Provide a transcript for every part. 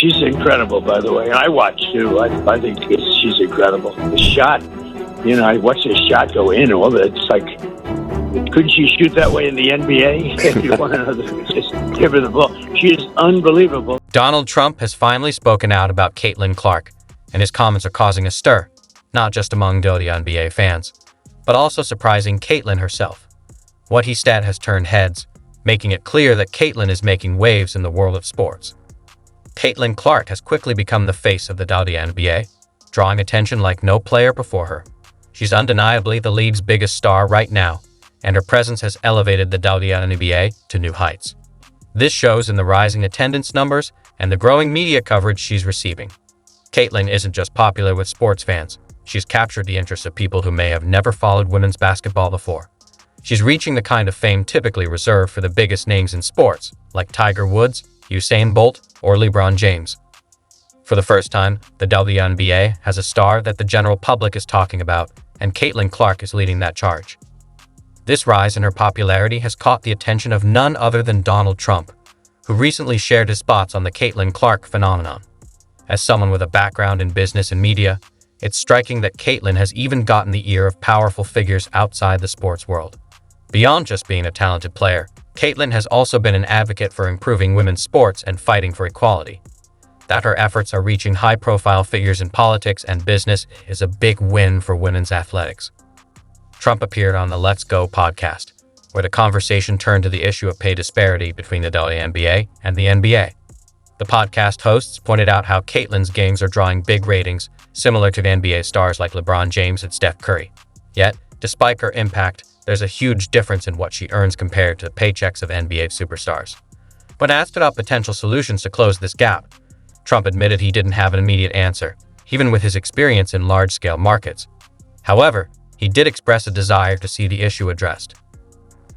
She's incredible, by the way. And I watch, too. I think she's incredible. The shot, I watched the shot go in. It's like, couldn't she shoot that way in the NBA? If you want to just give her the ball. She is unbelievable. Donald Trump has finally spoken out about Caitlin Clark, and his comments are causing a stir, not just among WNBA fans, but also surprising Caitlin herself. What he said has turned heads, making it clear that Caitlin is making waves in the world of sports. Caitlin Clark has quickly become the face of the WNBA, drawing attention like no player before her. She's undeniably the league's biggest star right now, and her presence has elevated the WNBA to new heights. This shows in the rising attendance numbers and the growing media coverage she's receiving. Caitlin isn't just popular with sports fans. She's captured the interest of people who may have never followed women's basketball before. She's reaching the kind of fame typically reserved for the biggest names in sports, like Tiger Woods, Usain Bolt, or LeBron James. For the first time, the WNBA has a star that the general public is talking about, and Caitlin Clark is leading that charge. This rise in her popularity has caught the attention of none other than Donald Trump, who recently shared his thoughts on the Caitlin Clark phenomenon. As someone with a background in business and media, it's striking that Caitlin has even gotten the ear of powerful figures outside the sports world. Beyond just being a talented player, Caitlin has also been an advocate for improving women's sports and fighting for equality. That her efforts are reaching high-profile figures in politics and business is a big win for women's athletics. Trump appeared on the Let's Go podcast, where the conversation turned to the issue of pay disparity between the WNBA and the NBA. The podcast hosts pointed out how Caitlin's games are drawing big ratings, similar to the NBA stars like LeBron James and Steph Curry. Yet, despite her impact, there's a huge difference in what she earns compared to the paychecks of NBA superstars. When asked about potential solutions to close this gap, Trump admitted he didn't have an immediate answer, even with his experience in large-scale markets. However, he did express a desire to see the issue addressed.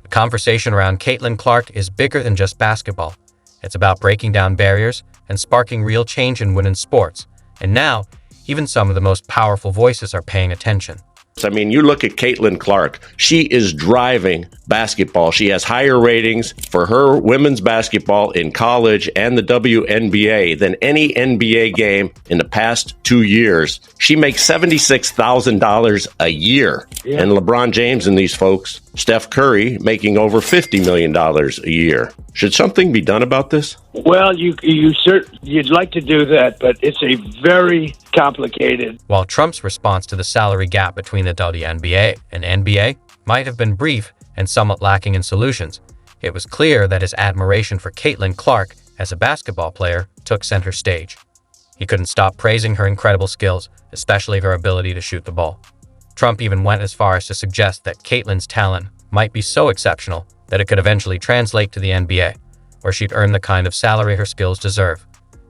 The conversation around Caitlin Clark is bigger than just basketball. It's about breaking down barriers and sparking real change in women's sports. And now, even some of the most powerful voices are paying attention. I mean, you look at Caitlin Clark. She is driving basketball. She has higher ratings for her women's basketball in college and the WNBA than any NBA game in the past 2 years. She makes $76,000 a year. Yeah. And LeBron James and these folks, Steph Curry, making over $50 million a year. Should something be done about this? Well, you'd like to do that, but it's a very complicated. While Trump's response to the salary gap between the WNBA and NBA might have been brief and somewhat lacking in solutions, it was clear that his admiration for Caitlin Clark as a basketball player took center stage. He couldn't stop praising her incredible skills, especially her ability to shoot the ball. Trump even went as far as to suggest that Caitlin's talent might be so exceptional that it could eventually translate to the NBA, where she'd earn the kind of salary her skills deserve.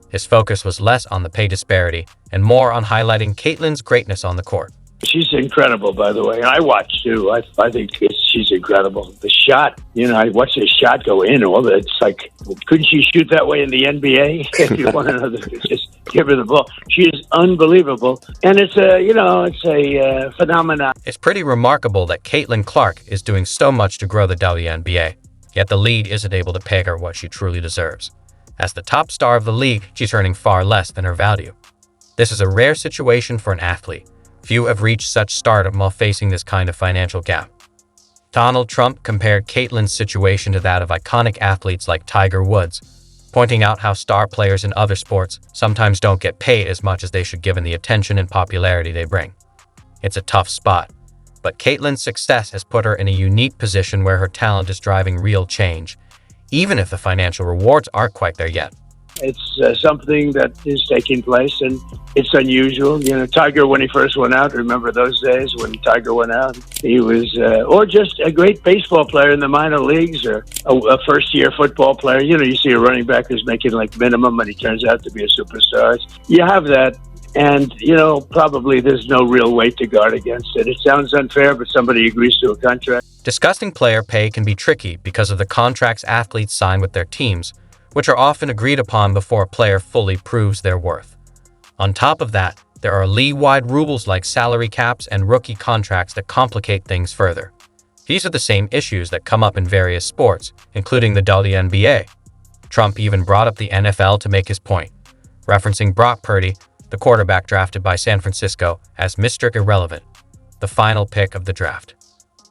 His focus was less on the pay disparity and more on highlighting Caitlin's greatness on the court. She's incredible, by the way. And I watch, too. I think she's incredible. The shot, I watched the shot go in. It's like, couldn't she shoot that way in the NBA? If you want to just give her the ball. She is unbelievable. And it's a phenomenon. It's pretty remarkable that Caitlin Clark is doing so much to grow the WNBA, yet the league isn't able to pay her what she truly deserves. As the top star of the league, she's earning far less than her value. This is a rare situation for an athlete. Few have reached such stardom while facing this kind of financial gap. Donald Trump compared Caitlin's situation to that of iconic athletes like Tiger Woods, pointing out how star players in other sports sometimes don't get paid as much as they should given the attention and popularity they bring. It's a tough spot, but Caitlin's success has put her in a unique position where her talent is driving real change, even if the financial rewards aren't quite there yet. It's something that is taking place, and it's unusual. Tiger, when he first went out, remember those days when Tiger went out? He was, or just a great baseball player in the minor leagues, or a first-year football player. You see a running back who's making like minimum, and he turns out to be a superstar. You have that, and, probably there's no real weight to guard against it. It sounds unfair, but somebody agrees to a contract. Discussing player pay can be tricky because of the contracts athletes sign with their teams, which are often agreed upon before a player fully proves their worth. On top of that, there are league-wide rules like salary caps and rookie contracts that complicate things further. These are the same issues that come up in various sports, including the WNBA. Trump even brought up the NFL to make his point. referencing Brock Purdy, the quarterback drafted by San Francisco, as Mr. Irrelevant, the final pick of the draft.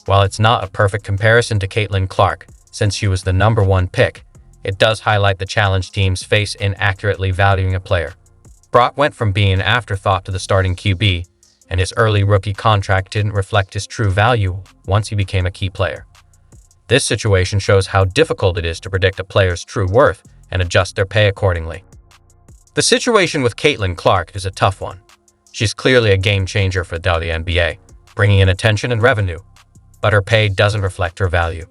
While it's not a perfect comparison to Caitlin Clark, since she was the number one pick, it does highlight the challenge teams face in accurately valuing a player. Brock went from being an afterthought to the starting QB, and his early rookie contract didn't reflect his true value once he became a key player. This situation shows how difficult it is to predict a player's true worth and adjust their pay accordingly. The situation with Caitlin Clark is a tough one. She's clearly a game changer for the WNBA, bringing in attention and revenue, but her pay doesn't reflect her value.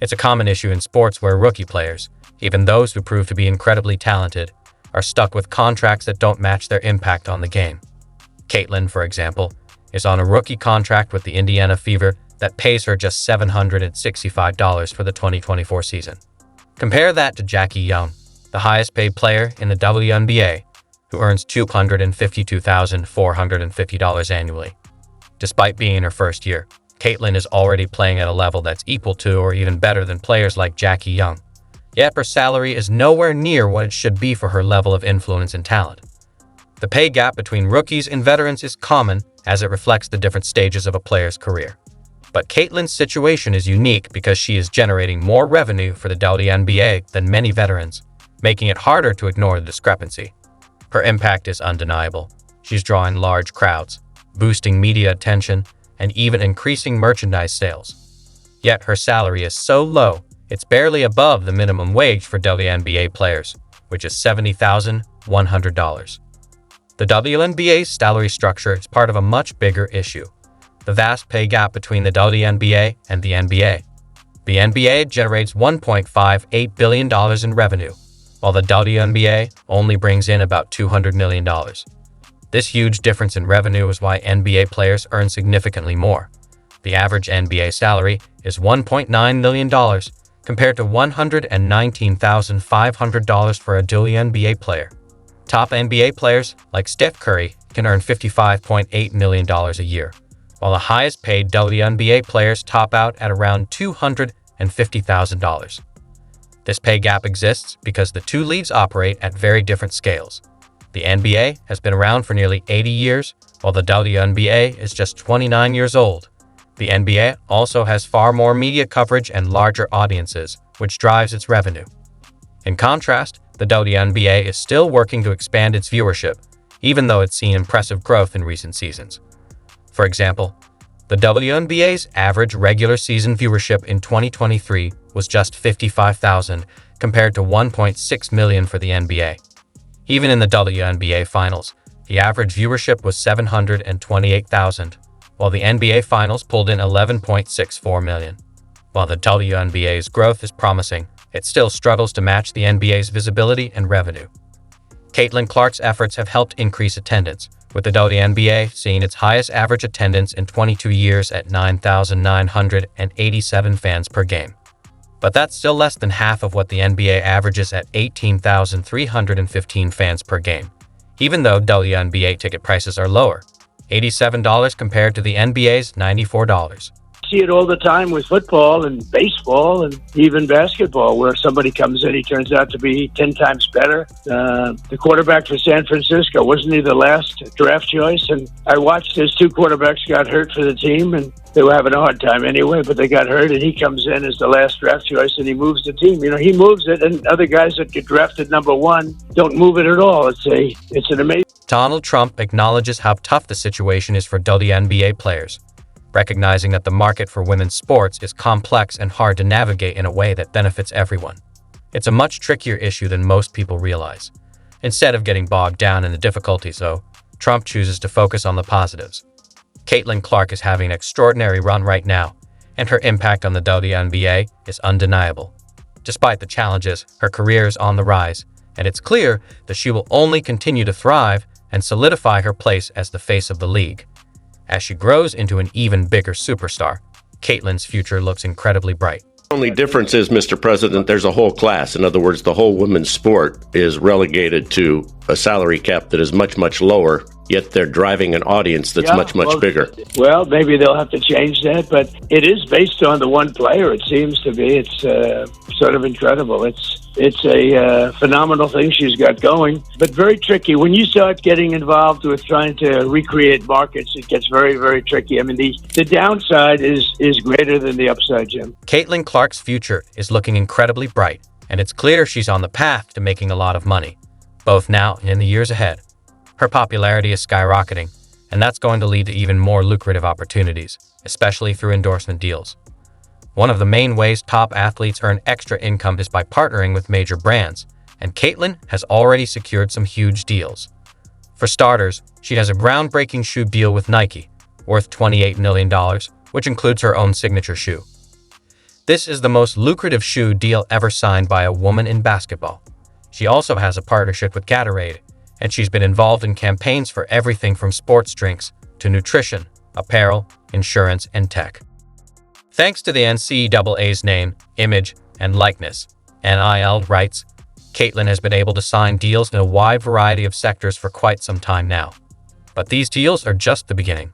It's a common issue in sports where rookie players, even those who prove to be incredibly talented, are stuck with contracts that don't match their impact on the game. Caitlin, for example, is on a rookie contract with the Indiana Fever that pays her just $765 for the 2024 season. Compare that to Jackie Young, the highest paid player in the WNBA, who earns $252,450 annually. Despite being in her first year, Caitlin is already playing at a level that's equal to or even better than players like Jackie Young. Yet her salary is nowhere near what it should be for her level of influence and talent. The pay gap between rookies and veterans is common as it reflects the different stages of a player's career. But Caitlin's situation is unique because she is generating more revenue for the WNBA than many veterans, making it harder to ignore the discrepancy. Her impact is undeniable. She's drawing large crowds, boosting media attention, and even increasing merchandise sales. Yet her salary is so low, it's barely above the minimum wage for WNBA players, which is $70,100. The WNBA's salary structure is part of a much bigger issue: the vast pay gap between the WNBA and the NBA. The NBA generates $1.58 billion in revenue, while the WNBA only brings in about $200 million. This huge difference in revenue is why NBA players earn significantly more. The average NBA salary is $1.9 million, compared to $119,500 for a WNBA player. Top NBA players, like Steph Curry, can earn $55.8 million a year, while the highest paid WNBA players top out at around $250,000. This pay gap exists because the two leagues operate at very different scales. The NBA has been around for nearly 80 years, while the WNBA is just 29 years old. The NBA also has far more media coverage and larger audiences, which drives its revenue. In contrast, the WNBA is still working to expand its viewership, even though it's seen impressive growth in recent seasons. For example, the WNBA's average regular season viewership in 2023 was just 55,000 compared to 1.6 million for the NBA. Even in the WNBA Finals, the average viewership was 728,000, while the NBA Finals pulled in 11.64 million. While the WNBA's growth is promising, it still struggles to match the NBA's visibility and revenue. Caitlin Clark's efforts have helped increase attendance, with the WNBA seeing its highest average attendance in 22 years at 9,987 fans per game. But that's still less than half of what the NBA averages at 18,315 fans per game, even though WNBA ticket prices are lower, $87 compared to the NBA's $94. See it all the time with football and baseball and even basketball, where somebody comes in, he turns out to be 10 times better. The quarterback for San Francisco, wasn't he the last draft choice? And I watched his two quarterbacks got hurt for the team, and they were having a hard time anyway, but they got hurt, and he comes in as the last draft choice, and he moves the team. You know, he moves it, and other guys that get drafted number one don't move it at all. It's an amazing. Donald Trump acknowledges how tough the situation is for WNBA players, recognizing that the market for women's sports is complex and hard to navigate in a way that benefits everyone. It's a much trickier issue than most people realize. Instead of getting bogged down in the difficulties, though, Trump chooses to focus on the positives. Caitlin Clark is having an extraordinary run right now, and her impact on the WNBA is undeniable. Despite the challenges, her career is on the rise, and it's clear that she will only continue to thrive and solidify her place as the face of the league. As she grows into an even bigger superstar, Caitlin's future looks incredibly bright. The only difference is, Mr. President, there's a whole class. In other words, the whole women's sport is relegated to a salary cap that is much, much lower, yet they're driving an audience that's much bigger. Well, maybe they'll have to change that, but it is based on the one player, it seems to be. It's sort of incredible. It's It's a phenomenal thing she's got going, but very tricky. When you start getting involved with trying to recreate markets, it gets very, very tricky. I mean, the downside is greater than the upside, Jim. Caitlin Clark's future is looking incredibly bright, and it's clear she's on the path to making a lot of money, both now and in the years ahead. Her popularity is skyrocketing, and that's going to lead to even more lucrative opportunities, especially through endorsement deals. One of the main ways top athletes earn extra income is by partnering with major brands, and Caitlin has already secured some huge deals. For starters, she has a groundbreaking shoe deal with Nike, worth $28 million, which includes her own signature shoe. This is the most lucrative shoe deal ever signed by a woman in basketball. She also has a partnership with Gatorade, and she's been involved in campaigns for everything from sports drinks to nutrition, apparel, insurance, and tech. Thanks to the NCAA's name, image, and likeness, NIL rights, Caitlin has been able to sign deals in a wide variety of sectors for quite some time now. But these deals are just the beginning.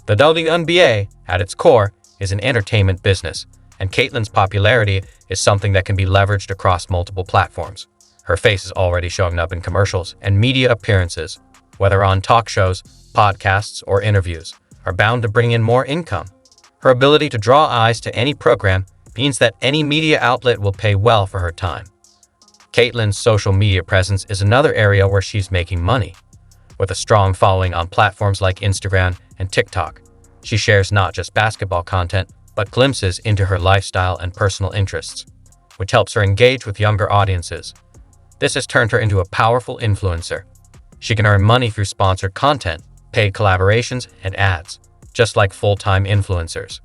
The WNBA, at its core, is an entertainment business, and Caitlin's popularity is something that can be leveraged across multiple platforms. Her face is already showing up in commercials, and media appearances, whether on talk shows, podcasts, or interviews, are bound to bring in more income. Her ability to draw eyes to any program means that any media outlet will pay well for her time. Caitlin's social media presence is another area where she's making money. With a strong following on platforms like Instagram and TikTok, she shares not just basketball content, but glimpses into her lifestyle and personal interests, which helps her engage with younger audiences. This has turned her into a powerful influencer. She can earn money through sponsored content, paid collaborations, and ads, just like full-time influencers.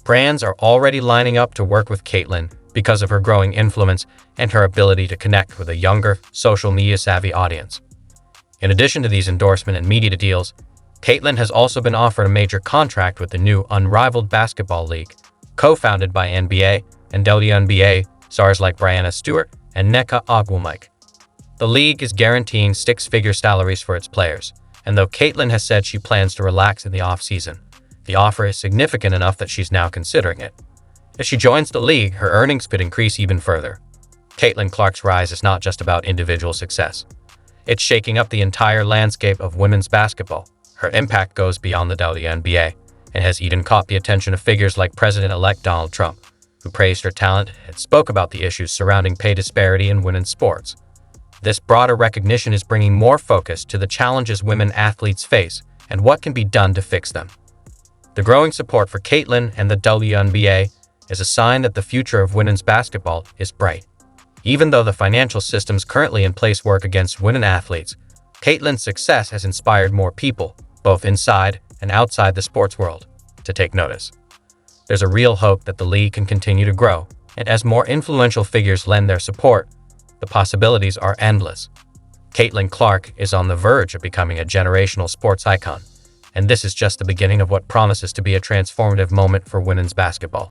Brands are already lining up to work with Caitlin because of her growing influence and her ability to connect with a younger, social media-savvy audience. In addition to these endorsement and media deals, Caitlin has also been offered a major contract with the new Unrivaled Basketball League, co-founded by NBA and WNBA stars like Breanna Stewart and Nneka Ogwumike. The league is guaranteeing six-figure salaries for its players, and though Caitlin has said she plans to relax in the off-season, the offer is significant enough that she's now considering it. If she joins the league, her earnings could increase even further. Caitlin Clark's rise is not just about individual success. It's shaking up the entire landscape of women's basketball. Her impact goes beyond the WNBA and has even caught the attention of figures like President-elect Donald Trump, who praised her talent and spoke about the issues surrounding pay disparity in women's sports. This broader recognition is bringing more focus to the challenges women athletes face and what can be done to fix them. The growing support for Caitlin and the WNBA is a sign that the future of women's basketball is bright. Even though the financial systems currently in place work against women athletes, Caitlin's success has inspired more people, both inside and outside the sports world, to take notice. There's a real hope that the league can continue to grow, and as more influential figures lend their support, the possibilities are endless. Caitlin Clark is on the verge of becoming a generational sports icon, and this is just the beginning of what promises to be a transformative moment for women's basketball.